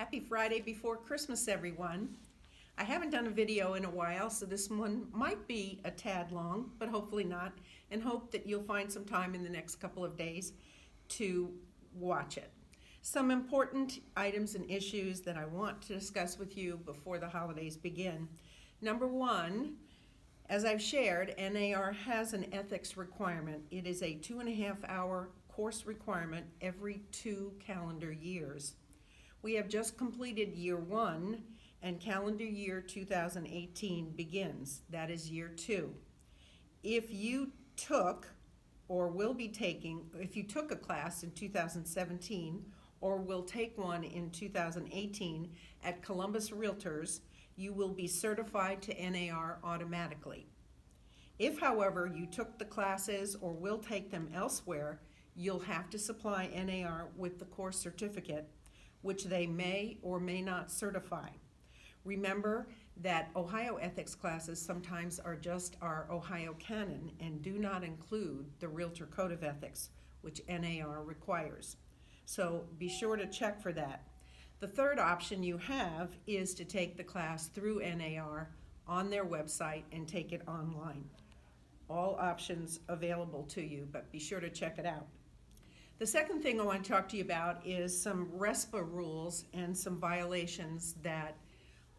Happy Friday before Christmas, everyone. I haven't done a video in a while, so this one might be a tad long, but hopefully not, and hope that you'll find some time in the next couple of days to watch it. Some important items and issues that I want to discuss with you before the holidays begin. Number one, as I've shared, NAR has an ethics requirement. It is a 2.5-hour course requirement every 2 calendar years. We have just completed year 1 and calendar year 2018 begins. That is year 2. If you took or will be taking, if you took a class in 2017 or will take one in 2018 at Columbus Realtors, you will be certified to NAR automatically. If, however, you took the classes or will take them elsewhere, you'll have to supply NAR with the course certificate, which they may or may not certify. Remember that Ohio ethics classes sometimes are just our Ohio canon and do not include the Realtor Code of Ethics, which NAR requires. So be sure to check for that. The third option you have is to take the class through NAR on their website and take it online. All options available to you, but be sure to check it out. The second thing I want to talk to you about is some RESPA rules and some violations that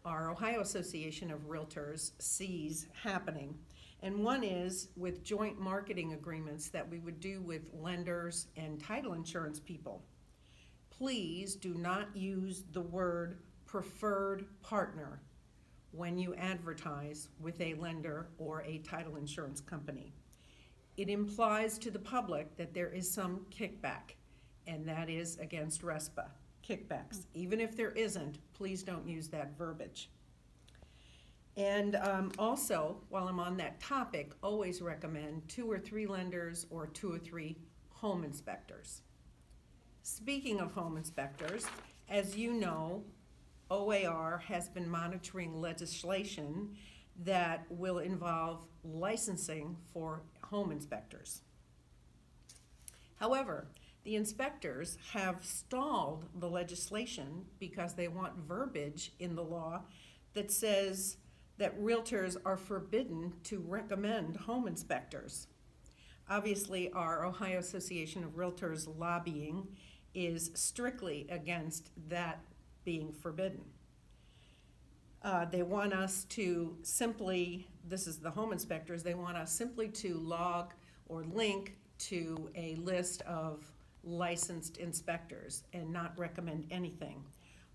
our Ohio Association of Realtors sees happening. And one is with joint marketing agreements that we would do with lenders and title insurance people. Please do not use the word preferred partner when you advertise with a lender or a title insurance company. It implies to the public that there is some kickback, and that is against RESPA, kickbacks. Even if there isn't, please don't use that verbiage. And also, while I'm on that topic, always recommend 2 or 3 lenders or 2 or 3 home inspectors. Speaking of home inspectors, as you know, OAR has been monitoring legislation that will involve licensing for home inspectors. However, the inspectors have stalled the legislation because they want verbiage in the law that says that realtors are forbidden to recommend home inspectors. Obviously, our Ohio Association of Realtors lobbying is strictly against that being forbidden. They want us to simply, this is the home inspectors, they want us simply to log or link to a list of licensed inspectors and not recommend anything.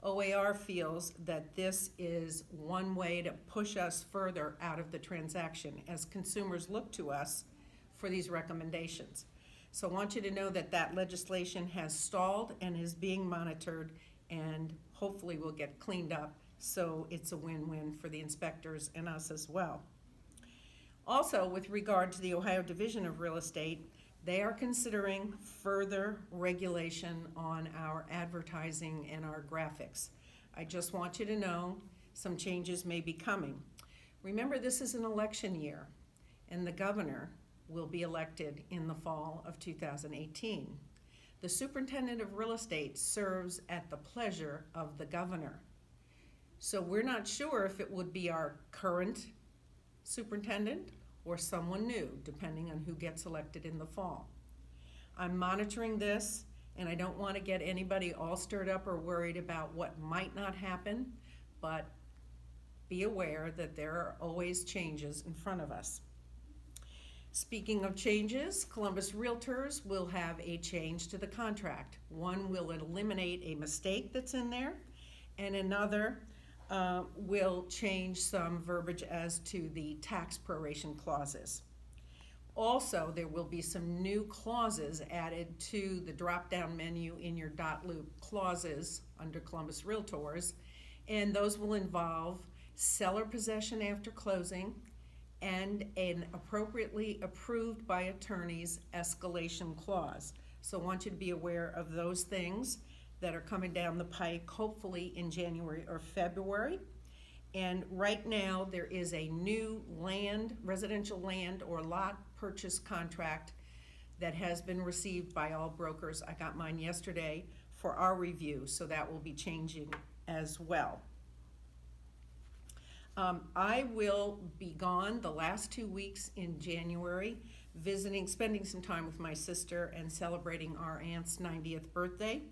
OAR feels that this is one way to push us further out of the transaction as consumers look to us for these recommendations. So I want you to know that that legislation has stalled and is being monitored and hopefully will get cleaned up, so it's a win-win for the inspectors and us as well. Also, with regard to the Ohio Division of Real Estate, they are considering further regulation on our advertising and our graphics. I just want you to know some changes may be coming. Remember, this is an election year, and the governor will be elected in the fall of 2018. The superintendent of real estate serves at the pleasure of the governor. So we're not sure if it would be our current superintendent or someone new, depending on who gets elected in the fall. I'm monitoring this, and I don't want to get anybody all stirred up or worried about what might not happen, but be aware that there are always changes in front of us. Speaking of changes, Columbus Realtors will have a change to the contract. One will eliminate a mistake that's in there, and another will change some verbiage as to the tax proration clauses. Also, there will be some new clauses added to the drop-down menu in your dot loop clauses under Columbus Realtors, and those will involve seller possession after closing and an appropriately approved by attorneys escalation clause. So I want you to be aware of those things that are coming down the pike, hopefully in January or February. And right now there is a new residential land or lot purchase contract that has been received by all brokers. I got mine yesterday for our review, so that will be changing as well. I will be gone the last 2 weeks in January, spending some time with my sister and celebrating our aunt's 90th birthday.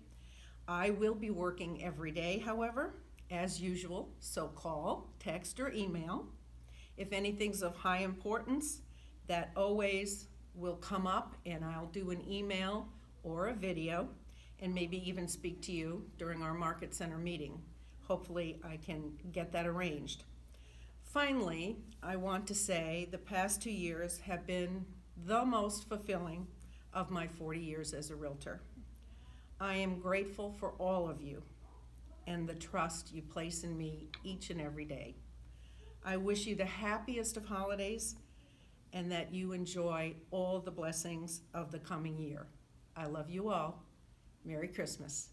I will be working every day, however, as usual, so call, text, or email. If anything's of high importance, that always will come up, and I'll do an email or a video, and maybe even speak to you during our Market Center meeting. Hopefully, I can get that arranged. Finally, I want to say the past 2 years have been the most fulfilling of my 40 years as a realtor. I am grateful for all of you and the trust you place in me each and every day. I wish you the happiest of holidays and that you enjoy all the blessings of the coming year. I love you all. Merry Christmas.